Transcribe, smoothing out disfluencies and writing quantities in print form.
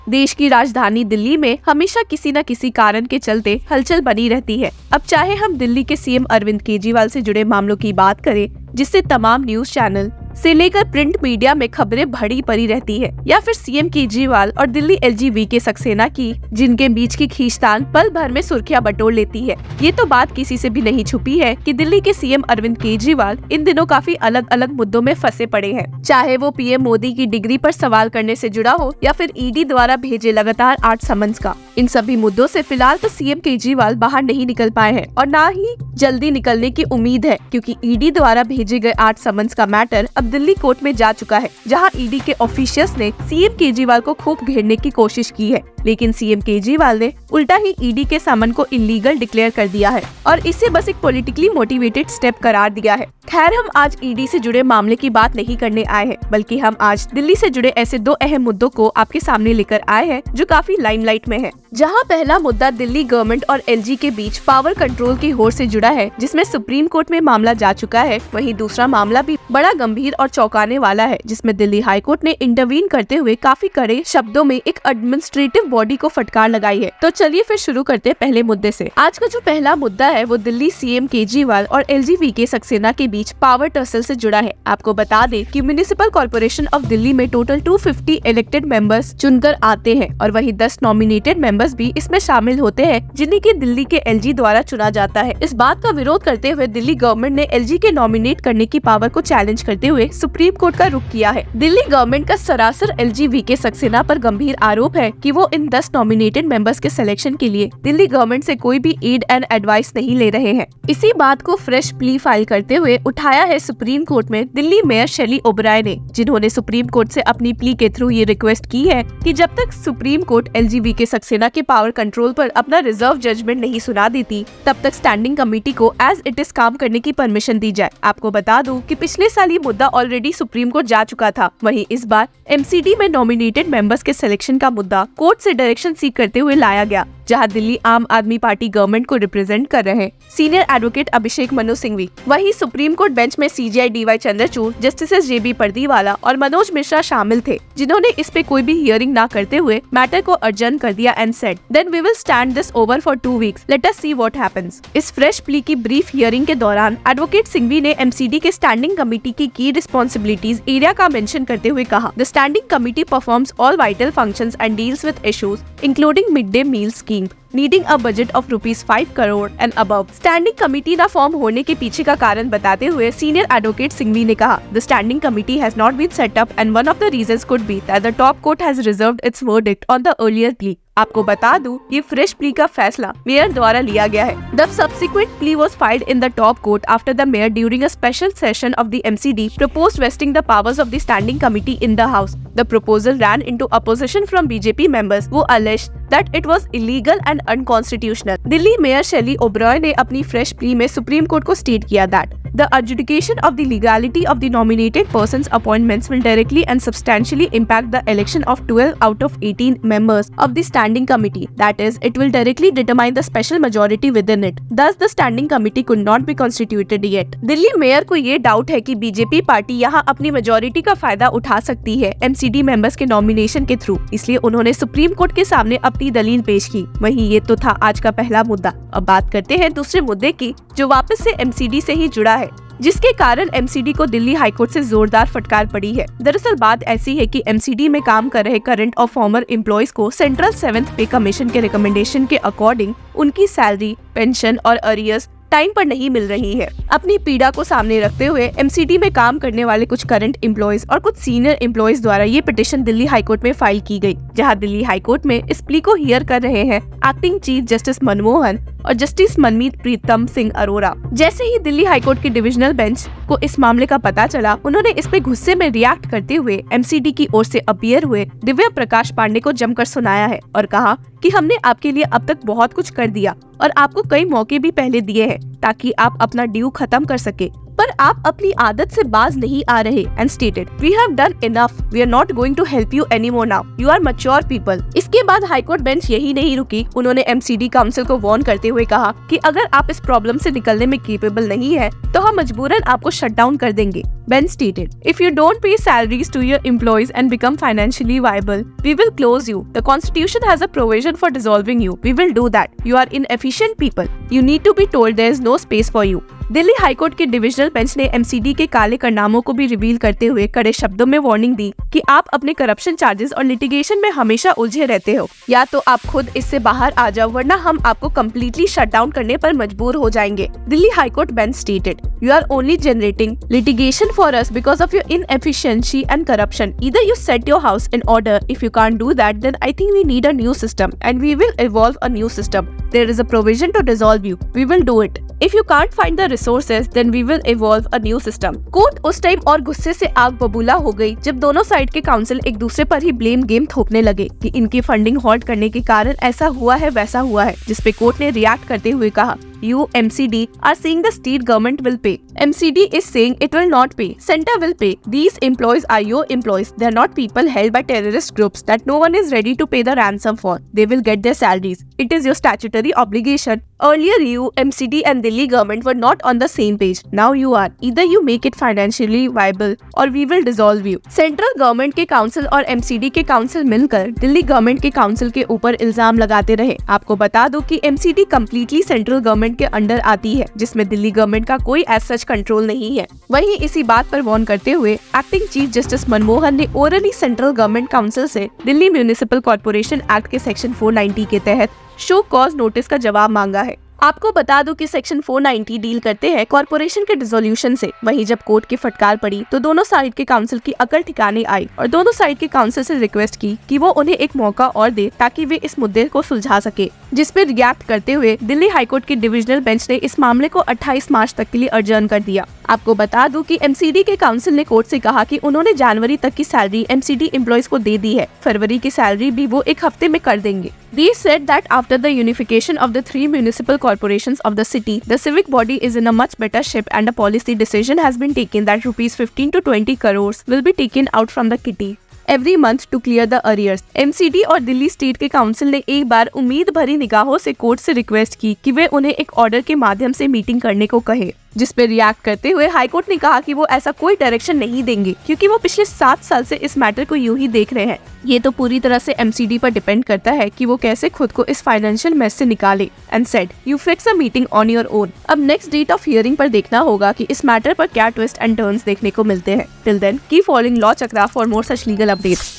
देश की राजधानी दिल्ली में हमेशा किसी न किसी कारण के चलते हलचल बनी रहती है। अब चाहे हम दिल्ली के सीएम अरविंद केजरीवाल से जुड़े मामलों की बात करें, जिससे तमाम न्यूज चैनल से लेकर प्रिंट मीडिया में खबरें भरी पड़ी रहती है, या फिर सीएम केजरीवाल और दिल्ली एलजीबीके सक्सेना की, जिनके बीच की खींचतान पल भर में सुर्खियां बटोर लेती है। ये तो बात किसी से भी नहीं छुपी है कि दिल्ली के सीएम अरविंद केजरीवाल इन दिनों काफी अलग अलग मुद्दों में फंसे पड़े हैं, चाहे वो पीएम मोदी की डिग्री पर सवाल करने से जुड़ा हो या फिर ईडी द्वारा भेजे लगातार 8 समन्स का। इन सभी मुद्दों से फिलहाल तो सीएम केजरीवाल बाहर नहीं निकल पाए हैं और न ही जल्दी निकलने की उम्मीद है, क्योंकि ईडी द्वारा भेजे गए 8 समन्स का मैटर अब दिल्ली कोर्ट में जा चुका है, जहां ईडी के ऑफिशियल्स ने सीएम केजरीवाल को खूब घेरने की कोशिश की है, लेकिन सीएम केजरीवाल ने उल्टा ही ईडी के समन को इलीगल डिक्लेयर कर दिया है और इसे बस एक पॉलिटिकली मोटिवेटेड स्टेप करार दिया है। खैर, हम आज ईडी से जुड़े मामले की बात नहीं करने आए हैं, बल्कि हम आज दिल्ली से जुड़े ऐसे 2 अहम मुद्दों को आपके सामने लेकर आए हैं जो काफी लाइमलाइट में है। जहां पहला मुद्दा दिल्ली गवर्नमेंट और एलजी के बीच पावर कंट्रोल की होड़ से जुड़ा है, जिसमें सुप्रीम कोर्ट में मामला जा चुका है। वहीं दूसरा मामला भी बड़ा गंभीर और चौंकाने वाला है, जिसमें दिल्ली हाई कोर्ट ने इंटरवीन करते हुए काफी कड़े शब्दों में एक एडमिनिस्ट्रेटिव बॉडी को फटकार लगाई है। तो चलिए फिर शुरू करते हैं पहले मुद्दे से। आज का जो पहला मुद्दा है वो दिल्ली सीएम केजरीवाल और एलजीबीके सक्सेना के बीच पावर टसल से जुड़ा है। आपको बता दें कि म्युनिसिपल कॉर्पोरेशन ऑफ दिल्ली में टोटल 250 इलेक्टेड मेंबर्स चुनकर आते हैं और वही 10 नॉमिनेटेड मेंबर्स भी इसमें शामिल होते हैं, जिन्हें की दिल्ली के एलजी द्वारा चुना जाता है। इस बात का विरोध करते हुए दिल्ली गवर्नमेंट ने एलजी के नॉमिनेट करने की पावर को चैलेंज करते हुए सुप्रीम कोर्ट का रुख किया है। दिल्ली गवर्नमेंट का सरासर एलजीबीके सक्सेना पर गंभीर आरोप है कि वो इन 10 नॉमिनेटेड मेंबर्स के सिलेक्शन के लिए दिल्ली गवर्नमेंट से कोई भी एड एंड एडवाइस नहीं ले रहे हैं। इसी बात को फ्रेश प्ली फाइल करते हुए उठाया है सुप्रीम कोर्ट में दिल्ली मेयर शैली ओबराय ने, जिन्होंने सुप्रीम कोर्ट से अपनी प्ली के थ्रू ये रिक्वेस्ट की है कि जब तक सुप्रीम कोर्ट एलजीबीके सक्सेना के पावर कंट्रोल पर अपना रिजर्व जजमेंट नहीं सुना देती, तब तक स्टैंडिंग कमेटी को एज इट इज काम करने की परमिशन दी जाए। आपको बता दूं कि पिछले साल ये मुद्दा ऑलरेडी सुप्रीम कोर्ट जा चुका था। वहीं इस बार एमसीडी में नॉमिनेटेड मेंबर्स के सिलेक्शन का मुद्दा कोर्ट से डायरेक्शन सीख करते हुए लाया गया, जहां दिल्ली आम आदमी पार्टी गवर्नमेंट को रिप्रेजेंट कर रहे सीनियर एडवोकेट अभिषेक मनु सिंघवी। वहीं सुप्रीम कोर्ट बेंच में सीजेआई डीवाई चंद्रचूड़, जस्टिस जेबी पर्दीवाला और मनोज मिश्रा शामिल थे, जिन्होंने इस पे कोई भी हियरिंग न करते हुए मैटर को अर्जन कर दिया and said then we will stand this over for 2 weeks, let us see what happens. इस फ्रेश प्ली की ब्रीफ हियरिंग के दौरान एडवोकेट सिंघवी ने एमसीडी के स्टैंडिंग कमेटी की रिस्पॉन्सिबिलिटीज एरिया का मेंशन करते हुए कहा, the standing committee performs all vital functions and deals with issues including mid day meal scheme needing a budget of ₹5 crore and above. Standing committee न form होने के पीछे का कारण बताते हुए सीनियर एडवोकेट सिंघवी ने कहा, the standing committee has not been set up and one of the reasons could be that the top court has reserved its verdict on the earlier plea. आपको बता दूं, ये फ्रेश प्ली का फैसला mayor द्वारा लिया गया है। The subsequent plea was filed in the top court after the mayor during a special session of the MCD proposed vesting the powers of the standing committee in the house. The proposal ran into opposition from BJP members who alleged that it was illegal and unconstitutional. Delhi mayor शैली ओबराय ने अपनी fresh plea में supreme court को state किया that the adjudication of the legality of the nominated person's appointments will directly and substantially impact the election of 12 out of 18 members of the standing committee. That is, it will directly determine the special majority within it. Thus, the standing committee could not be constituted yet. Delhi mayor को ये doubt है कि BJP party यहाँ अपनी majority का फायदा उठा सकती है एमसीडी मेंबर्स के नॉमिनेशन के थ्रू, इसलिए उन्होंने सुप्रीम कोर्ट के सामने अपनी दलील पेश की। वहीं ये तो था आज का पहला मुद्दा। अब बात करते हैं दूसरे मुद्दे की, जो वापस से एमसीडी से ही जुड़ा है, जिसके कारण एमसीडी को दिल्ली हाईकोर्ट से जोरदार फटकार पड़ी है। दरअसल बात ऐसी है कि एमसीडी में काम कर रहे करंट और फॉर्मर एम्प्लॉयज को सेंट्रल 7th पे कमीशन के रिकमेंडेशन के अकॉर्डिंग उनकी सैलरी, पेंशन और अरियर्स टाइम पर नहीं मिल रही है। अपनी पीड़ा को सामने रखते हुए एमसीडी में काम करने वाले कुछ करंट एम्प्लॉयज और कुछ सीनियर एम्प्लॉयज द्वारा ये पिटीशन दिल्ली हाईकोर्ट में फाइल की गई, जहां दिल्ली हाईकोर्ट में इस प्ली को हियर कर रहे हैं एक्टिंग चीफ जस्टिस मनमोहन और जस्टिस मनमीत प्रीतम सिंह अरोरा। जैसे ही दिल्ली हाईकोर्ट की डिविजनल बेंच को इस मामले का पता चला, उन्होंने इस पे गुस्से में रिएक्ट करते हुए एमसीडी की ओर से अपीयर हुए दिव्या प्रकाश पांडे को जमकर सुनाया है और कहा कि हमने आपके लिए अब तक बहुत कुछ कर दिया और आपको कई मौके भी पहले दिए हैं ताकि आप अपना ड्यू खत्म कर सके। पर आप अपनी आदत से बाज नहीं आ रहे and stated we have done enough, we are not going to help you anymore now, you are mature people. इसके बाद हाईकोर्ट बेंच यही नहीं रुकी, उन्होंने एमसीडी काउंसिल को वार्न करते हुए कहा कि अगर आप इस प्रॉब्लम से निकलने में केपेबल नहीं है तो हम मजबूरन आपको शट डाउन कर देंगे। Bench stated if you don't pay salaries to your employees and become financially viable we will close you, the constitution has a provision for dissolving you, we will do that, you are inefficient people, you need to be told there is no space for you. Delhi high court के divisional bench ने MCD के काले कारनामों को भी reveal करते हुए कड़े शब्दों में वार्निंग दी कि आप अपने करप्शन चार्जेस और लिटिगेशन में हमेशा उलझे रहते हो, या तो आप खुद इससे बाहर आ जाओ वरना हम आपको कम्प्लीटली शट डाउन करने पर मजबूर हो जाएंगे। Delhi high court bench stated you are only generating litigation for us because of your inefficiency and corruption. Either you set your house in order. If you can't do that, then I think we need a new system and we will evolve a new system. There is a provision to dissolve you. We will do it. If you can't find the resources, then we will evolve a new system. Court उस time और गुस्से से आग बबूला हो गई जब दोनों साइड के काउंसिल एक दूसरे पर ही ब्लेम गेम थोपने लगे कि इनकी फंडिंग हॉल्ट करने के कारण ऐसा हुआ है वैसा हुआ है, जिसपे कोर्ट ने रिएक्ट करते हुए कहा You MCD are saying the state government will pay. MCD is saying it will not pay. Center will pay. These employees are your employees. They are not people held by terrorist groups that no one is ready to pay the ransom for. They will get their salaries. It is your statutory obligation. Earlier you, MCD and Delhi government were not on the same page. Now you are. Either you make it financially viable or we will dissolve you. Central government के council और MCD के council मिलकर Delhi government के council के ऊपर इल्जाम लगाते रहे। आपको बता दो कि MCD कम्प्लीटली सेंट्रल गवर्नमेंट के अंडर आती है, जिसमें दिल्ली गवर्नमेंट का कोई एज सच कंट्रोल नहीं है। वहीं इसी बात पर वार्न करते हुए एक्टिंग चीफ जस्टिस मनमोहन ने ओरली सेंट्रल गवर्नमेंट काउंसिल से दिल्ली म्यूनिसिपल कॉर्पोरेशन एक्ट के सेक्शन 490 के तहत शो कॉज नोटिस का जवाब मांगा है। आपको बता दो कि सेक्शन 490 डील करते हैं कॉर्पोरेशन के डिसोल्यूशन से। वहीं जब कोर्ट की फटकार पड़ी तो दोनों साइड के काउंसिल की अकल ठिकाने आई और दोनों साइड के काउंसिल से रिक्वेस्ट की कि वो उन्हें एक मौका और दे ताकि वे इस मुद्दे को सुलझा सके, जिस पर रिएक्ट करते हुए दिल्ली हाईकोर्ट के डिविजनल बेंच ने इस मामले को 28 मार्च तक के लिए अडजर्न कर दिया। आपको बता दूं कि एमसीडी के काउंसिल ने कोर्ट से कहा कि उन्होंने जनवरी तक की सैलरी एमसीडी एम्प्लॉइज को दे दी है, फरवरी की सैलरी भी वो एक हफ्ते में कर देंगे। They said that after the unification of the 3 municipal corporations of the city, the civic body is in a much better shape and a policy decision has been taken that rupees 15 to 20 crores will be taken out from the kitty every month to clear the arrears. MCD और Delhi state के council ने एक बार उम्मीद भरी निगाहों से court से request की कि वे उन्हें एक ऑर्डर के माध्यम से मीटिंग करने को कहे, जिस पे रिएक्ट करते हुए हाईकोर्ट ने कहा कि वो ऐसा कोई डायरेक्शन नहीं देंगे क्योंकि वो पिछले 7 साल से इस मैटर को यूं ही देख रहे हैं। ये तो पूरी तरह से एमसीडी पर डिपेंड करता है कि वो कैसे खुद को इस फाइनेंशियल मेस से निकाले। And said you fix a meeting on your own. अब नेक्स्ट डेट ऑफ हियरिंग पर देखना होगा कि इस मैटर पर क्या ट्विस्ट एंड टर्न्स देखने को मिलते हैं। Till then keep following Law Chakra for more such legal updates.